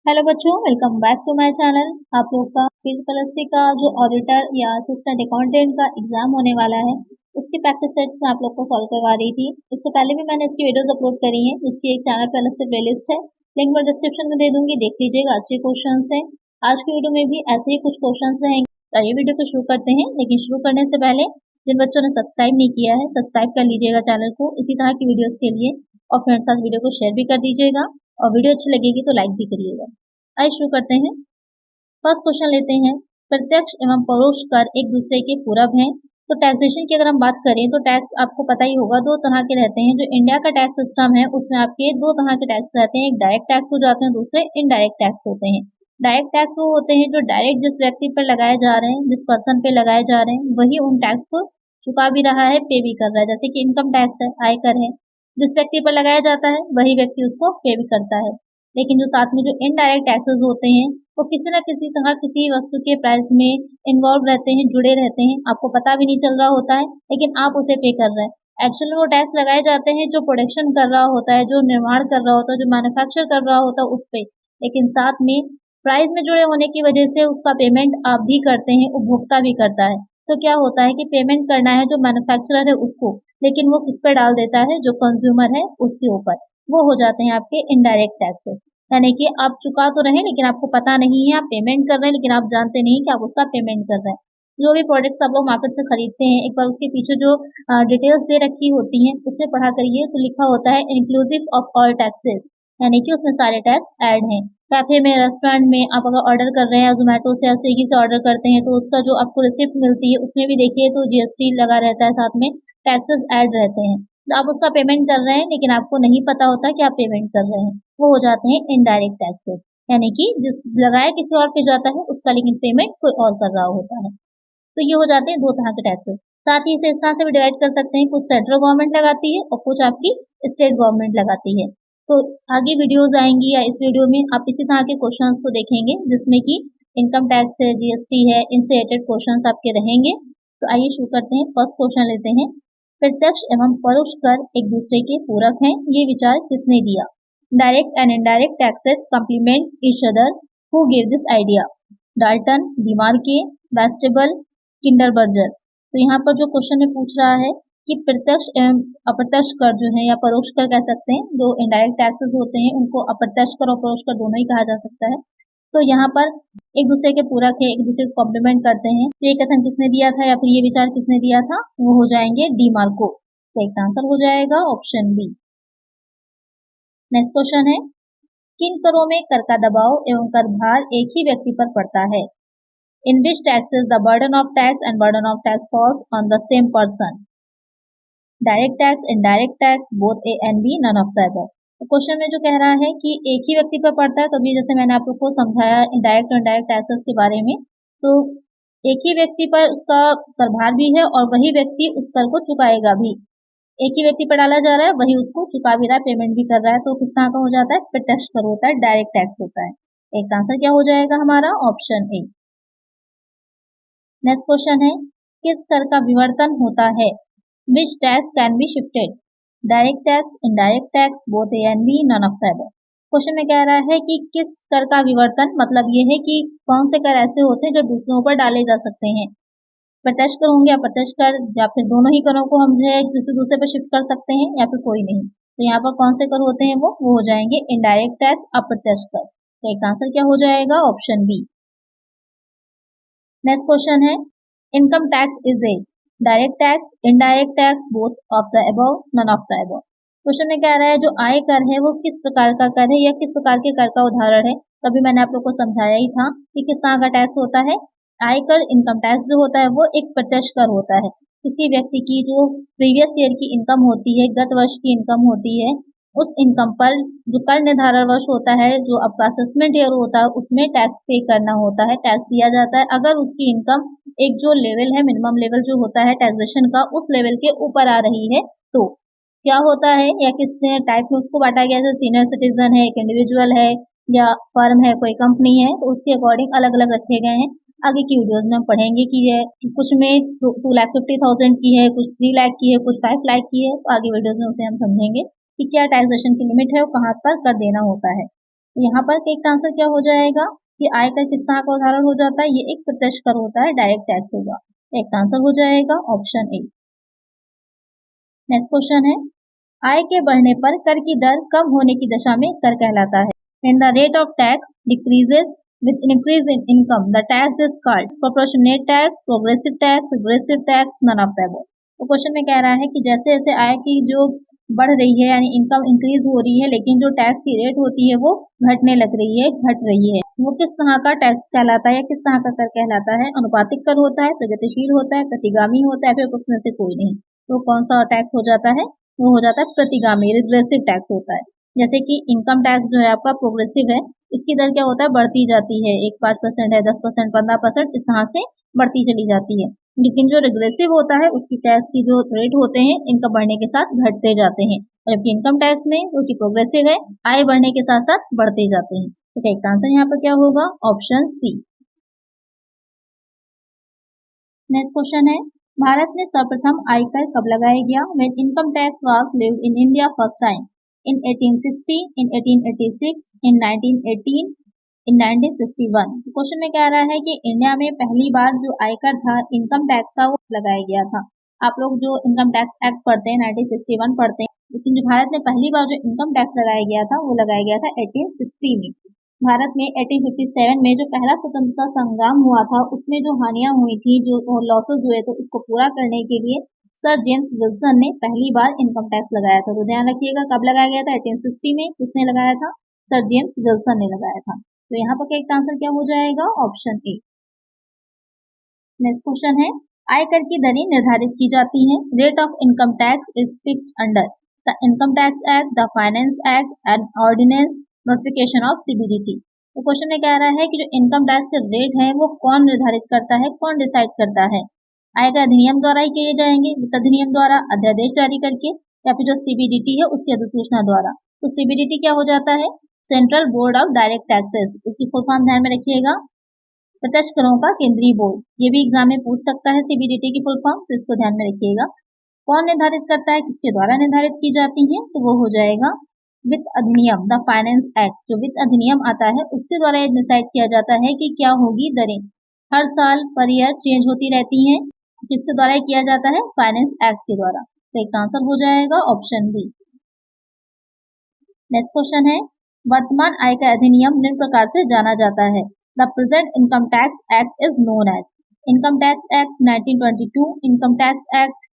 Hello बच्चों, welcome back to my channel. आप लोग का फिजिकल का जो ऑडिटर या असिस्टेंट अकाउंटेंट का एग्जाम होने वाला है उसकी प्रैक्टिस सेट में आप लोग को सॉल्व करवा रही थी। इससे पहले भी मैंने इसकी वीडियोस अपलोड करी हैं, जिसकी एक चैनल पर अलग से प्लेलिस्ट है, लिंक मैं डिस्क्रिप्शन में दे दूंगी, देख लीजिएगा। अच्छे क्वेश्चन है। आज की वीडियो में भी ऐसे ही कुछ क्वेश्चन रहेंगे। तो ये वीडियो को शुरू करते हैं, लेकिन शुरू करने से पहले जिन बच्चों ने सब्सक्राइब नहीं किया है सब्सक्राइब कर लीजिएगा चैनल को इसी तरह की वीडियोस के लिए, और फ्रेंड्स साथ वीडियो को शेयर भी कर दीजिएगा, और वीडियो अच्छी लगेगी तो लाइक भी करिएगा। आइए शुरू करते हैं। फर्स्ट क्वेश्चन लेते हैं। प्रत्यक्ष एवं परोक्ष कर एक दूसरे के पूरक हैं। तो टैक्सेशन की अगर हम बात करें तो टैक्स आपको पता ही होगा दो तरह के रहते हैं। जो इंडिया का टैक्स सिस्टम है उसमें आपके दो तरह के टैक्स रहते हैं, एक डायरेक्ट टैक्स हो जाते हैं, दूसरे इनडायरेक्ट टैक्स होते हैं। डायरेक्ट टैक्स वो होते हैं जो डायरेक्ट जिस व्यक्ति पर लगाए जा रहे हैं, जिस पर्सन पे लगाए जा रहे हैं, वही उन टैक्स को चुका भी रहा है, पे भी कर रहा है। जैसे कि इनकम टैक्स है, आयकर है, जिस व्यक्ति पर लगाया जाता है वही व्यक्ति उसको पे भी करता है। लेकिन जो साथ में जो इनडायरेक्ट टैक्सेस होते हैं वो किसी न किसी तरह किसी वस्तु के प्राइस में इन्वॉल्व रहते हैं, जुड़े रहते हैं, आपको पता भी नहीं चल रहा होता है, लेकिन आप उसे पे कर रहे हैं। एक्चुअली वो टैक्स लगाए जाते हैं जो प्रोडक्शन कर रहा होता है, जो निर्माण कर रहा होता है, जो मैन्युफैक्चर कर रहा होता है उस पे, लेकिन साथ में प्राइस में जुड़े होने की वजह से उसका पेमेंट आप भी करते हैं, उपभोक्ता भी करता है। तो क्या होता है कि पेमेंट करना है जो मैन्युफैक्चरर है उसको, लेकिन वो किस पे डाल देता है, जो कंज्यूमर है उसके ऊपर। वो हो जाते हैं आपके इनडायरेक्ट टैक्सेस। यानी कि आप चुका तो रहे लेकिन आपको पता नहीं है, आप पेमेंट कर रहे हैं लेकिन आप जानते नहीं कि आप उसका पेमेंट कर रहे हैं। जो भी प्रोडक्ट्स आप लोग मार्केट से खरीदते हैं, एक बार उसके पीछे जो डिटेल्स दे रखी होती हैं उसमें पढ़ा करिए, तो लिखा होता है इंक्लूसिव ऑफ ऑल टैक्सेस, यानी कि उसमें सारे टैक्स ऐड हैं। कैफे में, रेस्टोरेंट में आप अगर ऑर्डर कर रहे हैं, जोमेटो से या स्विगी से ऑर्डर करते हैं, तो उसका जो आपको रिसिप्ट मिलती है उसमें भी देखिए तो जीएसटी लगा रहता है, साथ में टैक्सेस ऐड रहते हैं। तो आप उसका पेमेंट कर रहे हैं लेकिन आपको नहीं पता होता कि आप पेमेंट कर रहे हैं, वो हो जाते हैं इनडायरेक्ट टैक्सेस। यानी कि जिस लगाया किसी और पे जाता है उसका, लेकिन पेमेंट कोई और कर रहा होता है। तो ये हो जाते हैं दो तरह के टैक्सेस। साथ ही इसे इस तरह से भी डिवाइड कर सकते हैं, कुछ सेंट्रल गवर्नमेंट लगाती है और कुछ आपकी स्टेट गवर्नमेंट लगाती है। तो आगे वीडियोस आएंगी या इस वीडियो में आप इसी तरह के क्वेश्चंस को देखेंगे, जिसमें कि इनकम टैक्स है, जीएसटी है, इनसे रिलेटेड क्वेश्चंस आपके रहेंगे। तो आइए शुरू करते हैं। फर्स्ट क्वेश्चन लेते हैं। प्रत्यक्ष एवं परोक्ष कर एक दूसरे के पूरक हैं, ये विचार किसने दिया? Direct and indirect taxes complement each other, who give this idea? Dalton, De Marco, Bastable, Kindleberger. तो यहाँ पर जो क्वेश्चन में पूछ रहा है कि प्रत्यक्ष एवं अप्रत्यक्ष कर जो है, या परोक्ष कर कह सकते हैं, जो इनडायरेक्ट टैक्सेस होते हैं उनको अप्रत्यक्ष कर और परोक्ष कर दोनों ही कहा जा सकता है। तो यहाँ पर एक दूसरे के पूरक है, एक दूसरे को कॉम्प्लीमेंट करते हैं। तो ये कथन किसने दिया था या फिर ये विचार किसने दिया था? वो हो जाएंगे डिमार्को। तो एक आंसर हो जाएगा ऑप्शन बी। नेक्स्ट क्वेश्चन है, किन करों में कर का दबाव एवं कर भार एक ही व्यक्ति पर पड़ता है? In which taxes the burden of tax and burden of tax falls on the same person? Direct tax, indirect tax, both A and B, none of the above. तो क्वेश्चन में जो कह रहा है कि एक ही व्यक्ति पर पड़ता है, तो अभी जैसे मैंने आप लोग को समझाया डायरेक्ट और इनडायरेक्ट टैक्सेस के बारे में, तो एक ही व्यक्ति पर उसका कर भार भी है और वही व्यक्ति उस कर को चुकाएगा भी। एक ही व्यक्ति पर डाला जा रहा है, वही उसको चुका भी रहा है, पेमेंट भी कर रहा है। तो किस तरह का हो जाता है? प्रत्यक्ष कर होता है, डायरेक्ट टैक्स होता है। एक आंसर क्या हो जाएगा हमारा? Option A. नेक्स्ट क्वेश्चन है, किस कर का विवर्तन होता है? Which tax can be shifted? Direct tax, indirect tax, both A and B, none of the above. Question में कह रहा है कि किस कर का विवर्तन, मतलब ये है कि कौन से कर ऐसे होते हैं जो दूसरों पर डाले जा सकते हैं। प्रत्यक्ष कर होंगे, अप्रत्यक्ष कर, या फिर दोनों ही करों को हम जो है दूसरे पर शिफ्ट कर सकते हैं, या फिर कोई नहीं। तो यहाँ पर कौन से कर होते हैं? वो हो जाएंगे इनडायरेक्ट टैक्स, अप्रत्यक्ष कर। तो एक आंसर क्या हो जाएगा? Option B. नेक्स्ट क्वेश्चन है, income tax is a direct tax, indirect tax, both of the above, none of the above. Question में कह रहा है जो आय कर है वो किस प्रकार का कर है या किस प्रकार के कर का उदाहरण है? तभी मैंने आप लोग को समझाया ही था कि किस तरह का टैक्स होता है। आयकर, इनकम टैक्स जो होता है वो एक प्रत्यक्ष कर होता है। किसी व्यक्ति की जो प्रीवियस ईयर की इनकम होती है, गत वर्ष की इनकम होती है, उस इनकम पर जो कर निर्धारण वर्ष होता है, जो आपका असेसमेंट ईयर होता है, उसमें टैक्स पे करना होता है, टैक्स दिया जाता है। अगर उसकी इनकम एक जो लेवल है, मिनिमम लेवल जो होता है टैक्सेशन का, उस लेवल के ऊपर आ रही है, तो क्या होता है, या किस टाइप में उसको बांटा गया है, जैसे सीनियर सिटीजन है, एक इंडिविजुअल है, या फर्म है, कोई कंपनी है, तो उसके अकॉर्डिंग अलग अलग रखे गए हैं। आगे की वीडियोस में हम पढ़ेंगे कि ये कुछ में 2,50,000 की है, कुछ 3 लाख की है, कुछ 5 लाख की है। तो आगे वीडियोस में उसे हम समझेंगे कि क्या टैक्सेशन की लिमिट है और कहाँ पर कर देना होता है। यहाँ पर एक आंसर क्या हो जाएगा कि आयकर किस तरह का उदाहरण हो जाता है, ये एक प्रत्यक्ष कर होता है, डायरेक्ट टैक्स होगा। एक आंसर हो जाएगा ऑप्शन ए। नेक्स्ट क्वेश्चन है, आय के बढ़ने पर कर की दर कम होने की दशा में कर कहलाता है। When the rate of tax decreases with increase in income, the tax is called proportionate tax, progressive tax, regressive tax, none of the above। तो क्वेश्चन में कह रहा है कि जैसे जैसे आय की जो बढ़ रही है यानी इनकम इंक्रीज हो रही है, लेकिन जो टैक्स की रेट होती है वो घटने लग रही है, घट रही है, वो किस तरह का टैक्स कहलाता है या किस तरह का कर कहलाता है? अनुपातिक कर होता है, प्रगतिशील होता है, प्रतिगामी होता है, फिर उसमें से कोई नहीं। तो कौन सा टैक्स हो जाता है? वो हो जाता है प्रतिगामी, रिग्रेसिव टैक्स होता है। जैसे कि इनकम टैक्स जो है आपका प्रोग्रेसिव है, इसकी दर क्या होता है? बढ़ती जाती है, एक 5% है, 10%, 15%, इस तरह से बढ़ती चली जाती है। लेकिन जो रिग्रेसिव होता है उसकी टैक्स की जो रेट होते हैं इनका बढ़ने के साथ घटते जाते हैं, जबकि इनकम टैक्स में जो कि प्रोग्रेसिव है, आय बढ़ने के साथ साथ बढ़ते जाते हैं। तो क्या इसका आंसर यहाँ पर क्या होगा? Option C. नेक्स्ट क्वेश्चन है, भारत में सर्वप्रथम आयकर कब लगाया गया? When income tax was levied in India first time, in 1860, in 1886, in 1918, in 1961। Question में कह रहा है कि इंडिया में पहली बार जो आयकर था, इनकम टैक्स था, वो लगाया गया था। आप लोग जो इनकम टैक्स एक्ट पढ़ते हैं 1961 पढ़ते हैं, लेकिन जो भारत में पहली बार जो इनकम टैक्स लगाया गया था वो लगाया गया था 1860 में। भारत में 1857 में जो पहला स्वतंत्रता संग्राम हुआ था, उसमें जो हानियां हुई थी, जो लॉसेस हुए थे, उसको पूरा करने के लिए सर जेम्स विल्सन ने पहली बार इनकम टैक्स लगाया था। तो ध्यान रखिएगा कब लगाया गया था? 1860 में। किसने लगाया था? सर जेम्स विल्सन ने लगाया था। तो यहाँ पर क्या आंसर क्या हो जाएगा? Option A. नेक्स्ट क्वेश्चन है, आयकर की दरें निर्धारित की जाती हैं। Rate of income tax is fixed under the income tax act, the finance act, and ordinance, notification of CBDT. तो क्वेश्चन में कह रहा है कि जो इनकम टैक्स के रेट है वो कौन निर्धारित करता है, कौन डिसाइड करता है? आयकर अधिनियम द्वारा ही किए जाएंगे, वित्त अधिनियम द्वारा, अध्यादेश जारी करके, या फिर जो सीबीडीटी है उसकी अधिसूचना द्वारा। तो सीबीडीटी क्या हो जाता है? Central board of direct taxes. इसकी फुल फॉर्म ध्यान में रखिएगा, प्रत्यक्ष करों का केंद्रीय बोर्ड। ये भी एग्जाम में पूछ सकता है सीबीडीटी की फुल फॉर्म, तो इसको ध्यान में रखिएगा। कौन निर्धारित करता है, किसके द्वारा निर्धारित की जाती है? तो वो हो जाएगा वित्त अधिनियम, द फाइनेंस एक्ट। जो वित्त अधिनियम आता है उसके द्वारा ये डिसाइड किया जाता है कि क्या होगी दरें। हर साल पर ईयर चेंज होती रहती हैं। किसके द्वारा किया जाता है? फाइनेंस एक्ट के द्वारा। तो एक आंसर हो जाएगा ऑप्शन बी। नेक्स्ट क्वेश्चन है, वर्तमान आयकर अधिनियम निम्न प्रकार से जाना जाता है। The present income tax act is known as income tax act 1922, income tax act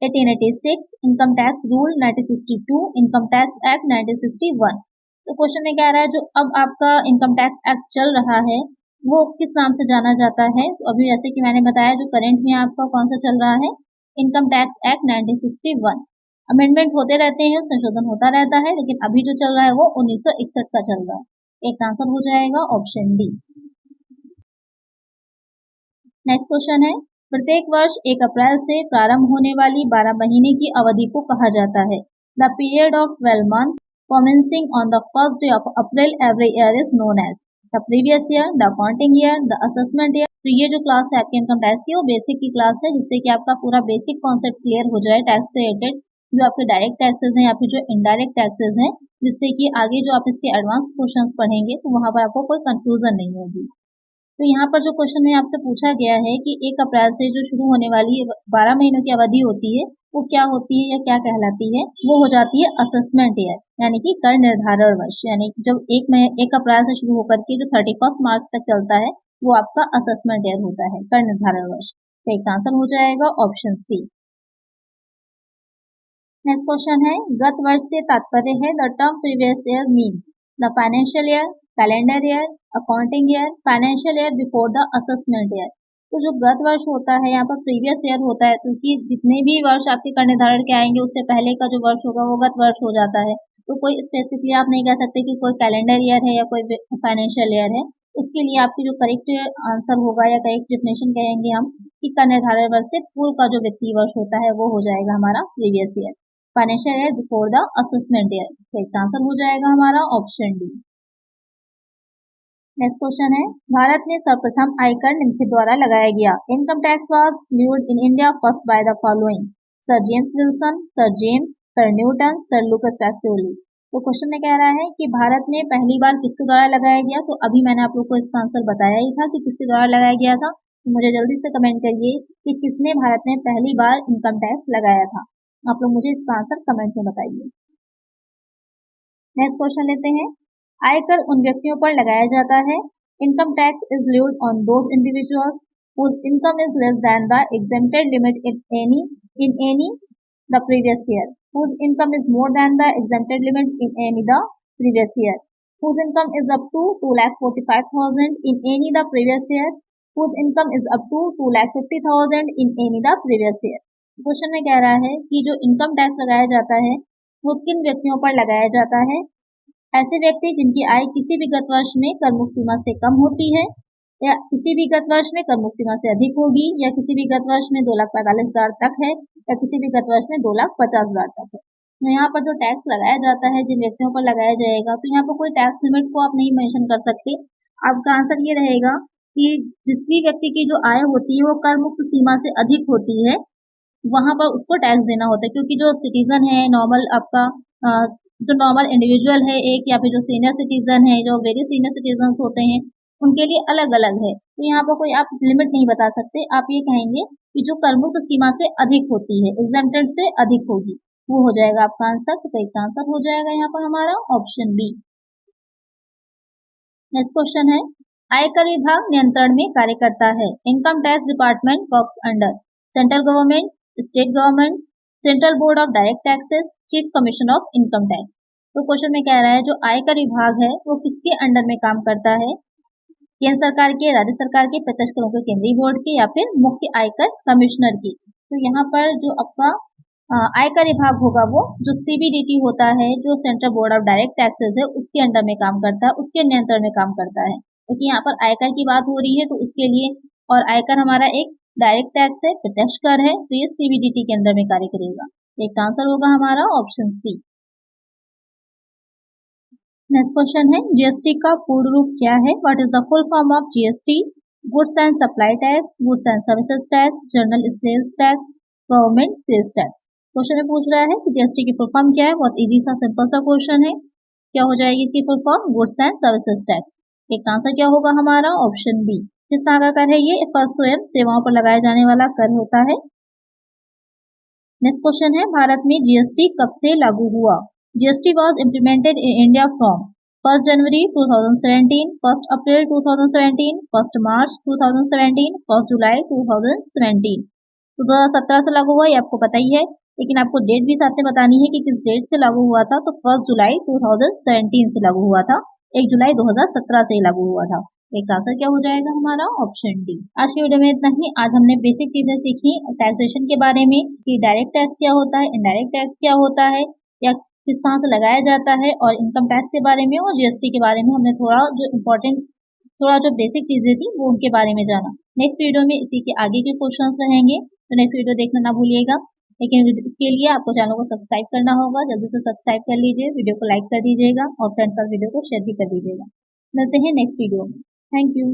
1886, income tax rule 1962, income tax act 1961। तो क्वेश्चन में कह रहा है जो अब आपका इनकम टैक्स एक्ट चल रहा है वो किस नाम से जाना जाता है? तो अभी जैसे कि मैंने बताया जो करंट में आपका कौन सा चल रहा है, इनकम टैक्स एक्ट 1961। अमेंडमेंट होते रहते हैं, संशोधन होता रहता है, लेकिन अभी जो चल रहा है वो 1961 का चल रहा है। एक आंसर हो जाएगा ऑप्शन डी। नेक्स्ट क्वेश्चन है, प्रत्येक वर्ष 1 अप्रैल से प्रारंभ होने वाली 12 महीने की अवधि को कहा जाता है। The period of 12 month commencing on the first day of April every year is known as the previous year, the accounting year, the assessment year. तो ये जो क्लास है आपके इनकम टैक्स की वो बेसिक की क्लास है, जिससे कि आपका पूरा बेसिक कॉन्सेप्ट क्लियर हो जाए टैक्स से रिलेटेड, जो आपके डायरेक्ट टैक्सेस हैं या फिर जो इनडायरेक्ट टैक्सेस हैं, जिससे कि आगे जो आप इसके एडवांस क्वेश्चंस पढ़ेंगे तो वहां पर आपको कोई कंफ्यूजन नहीं होगी। तो यहाँ पर जो क्वेश्चन में आपसे पूछा गया है कि 1 अप्रैल से जो शुरू होने वाली 12 महीनों की अवधि होती है वो क्या होती है या क्या कहलाती है? वो हो जाती है असेसमेंट ईयर, यानी कि कर निर्धारण वर्ष। यानी जब 1 अप्रैल से शुरू होकर के जो 31 मार्च तक चलता है वो आपका असेसमेंट ईयर होता है, कर निर्धारण वर्ष। तो एक आंसर हो जाएगा ऑप्शन सी। नेक्स्ट क्वेश्चन है, गत वर्ष से तात्पर्य है the term previous year mean the financial year, calendar year, accounting year, financial year before the assessment year. तो जो गत वर्ष होता है यहाँ पर प्रीवियस ईयर होता है, क्योंकि जितने भी वर्ष आपके कर निर्धारण के आएंगे उससे पहले का जो वर्ष होगा वो गत वर्ष हो जाता है। तो कोई स्पेसिफिकली आप नहीं कह सकते कि कोई कैलेंडर ईयर है या कोई फाइनेंशियल ईयर है। उसके लिए आपकी जो करेक्ट आंसर होगा या करेक्ट डेफिनेशन कहेंगे हम कि कर निर्धारण वर्ष से पूर्व का जो वित्तीय वर्ष होता है वो हो जाएगा हमारा previous year, financial year before the assessment year. तो इसका आंसर हो जाएगा हमारा ऑप्शन डी। नेक्स्ट क्वेश्चन है, भारत में सर्वप्रथम आयकर निम्न के द्वारा लगाया गया। Income tax was levied in India first by the following sir James Wilson, sir James, sir Newton, sir Lucas Pacioli. तो क्वेश्चन में कह रहा है कि भारत में पहली बार किसके द्वारा लगाया गया। तो अभी मैंने आप लोग को इसका आंसर बताया ही था कि किसके द्वारा लगाया गया था। तो मुझे जल्दी से कमेंट करिए कि किसने भारत में पहली बार इनकम टैक्स लगाया था। आप लोग मुझे इसका आंसर कमेंट में बताइए। नेक्स्ट क्वेश्चन लेते हैं। आयकर उन व्यक्तियों पर लगाया जाता है। Income tax is levied on those individuals whose income is less than the exempted limit in any the previous year, whose income is more than the exempted limit in any the previous year, whose income is up to 2,45,000 in any the previous year, whose income is up to 2,50,000 in any the previous year। Question में कह रहा है कि जो income tax लगाया जाता है वो किन व्यक्तियों पर लगाया जाता है। ऐसे व्यक्ति जिनकी आय किसी भी गत वर्ष में कर मुक्त सीमा से कम होती है, या किसी भी गत वर्ष में कर मुक्त सीमा से अधिक होगी, या किसी भी गत वर्ष में 2,45,000 तक है, या किसी भी गत वर्ष में 2,50,000 तक है। तो यहाँ पर जो टैक्स लगाया जाता है जिन व्यक्तियों पर लगाया जाएगा, तो यहाँ पर कोई टैक्स लिमिट को आप नहीं मेंशन कर सकते। आपका आंसर ये रहेगा कि जिस भी व्यक्ति की जो आय होती है वो कर मुक्त सीमा से अधिक होती है, वहां पर उसको टैक्स देना होता है। क्योंकि जो सिटीजन है नॉर्मल, आपका जो नॉर्मल इंडिविजुअल है एक, या फिर जो सीनियर सिटीजन है, जो वेरी सीनियर सिटीजन होते हैं, उनके लिए अलग अलग है। तो यहाँ पर कोई आप लिमिट नहीं बता सकते। आप ये कहेंगे कि जो करमुक्त सीमा से अधिक होती है, एग्जेम्प्टेड से अधिक होगी, वो हो जाएगा आपका आंसर। तो इसका आंसर हो जाएगा यहाँ पर हमारा ऑप्शन बी। नेक्स्ट क्वेश्चन है। आयकर विभाग नियंत्रण में कार्य करता है। Income tax department works under central government, state government, central board of direct taxes, chief commission of income tax. तो क्वेश्चन में कह रहा है जो आयकर विभाग है वो किसके अंडर में काम करता है। केंद्र सरकार के, राज्य सरकार के, प्रत्यक्ष करों के केंद्रीय बोर्ड के, या फिर मुख्य आयकर कमिश्नर की। तो यहाँ पर जो आपका आयकर विभाग होगा वो जो सीबीडीटी होता है, जो central board of direct taxes है, उसके अंडर में काम करता है, उसके नियंत्रण में काम करता है। क्योंकि यहाँ पर आयकर की बात हो रही है तो उसके लिए, और आयकर हमारा एक डायरेक्ट टैक्स है, प्रत्यक्ष कर है, तो ये सीबीडीटी के अंदर में कार्य करेगा। एक आंसर होगा हमारा ऑप्शन सी। नेक्स्ट क्वेश्चन है। जीएसटी का पूर्ण रूप क्या है। What is the full form of GST. Goods and supply tax, goods and services tax, general sales tax, government sales tax. Question में पूछ रहा है कि जीएसटी की फुल फॉर्म क्या है। बहुत इजी सा सिंपल सा क्वेश्चन है। क्या हो जाएगी इसकी full form. Goods and services tax. एक आंसर क्या होगा हमारा ऑप्शन बी। किस तरह का कर है ये। फर्स्ट तो सेवाओं पर लगाए जाने वाला कर होता है। नेक्स्ट क्वेश्चन है। भारत में जीएसटी कब से लागू हुआ। GST was implemented in India from 1st January 2017, 1st April 2017, 1st March 2017, 1st July 2017। तो 2017 से लागू हुआ, ये आपको पता ही है, लेकिन आपको डेट भी साथ में बतानी है कि किस डेट से लागू हुआ था। तो 1st जुलाई 2017 से लागू हुआ था, 1 जुलाई 2017 से लागू हुआ था। एक आंसर क्या हो जाएगा हमारा ऑप्शन डी। आज की वीडियो में इतना ही। आज हमने बेसिक चीजें सीखी टैक्सेशन के बारे में कि डायरेक्ट टैक्स क्या होता है, इनडायरेक्ट टैक्स क्या होता है, या किस तरह से लगाया जाता है, और इनकम टैक्स के बारे में और जीएसटी के बारे में हमने थोड़ा जो बेसिक चीजें थी वो उनके बारे में जाना। नेक्स्ट वीडियो में इसी के आगे के क्वेश्चंस रहेंगे, तो नेक्स्ट वीडियो देखना ना भूलिएगा। लेकिन इसके लिए आपको चैनल को सब्सक्राइब करना होगा। जल्दी से सब्सक्राइब कर लीजिए, वीडियो को लाइक कर दीजिएगा और फ्रेंड्स का वीडियो को शेयर भी कर दीजिएगा। मिलते हैं नेक्स्ट वीडियो में। Thank you.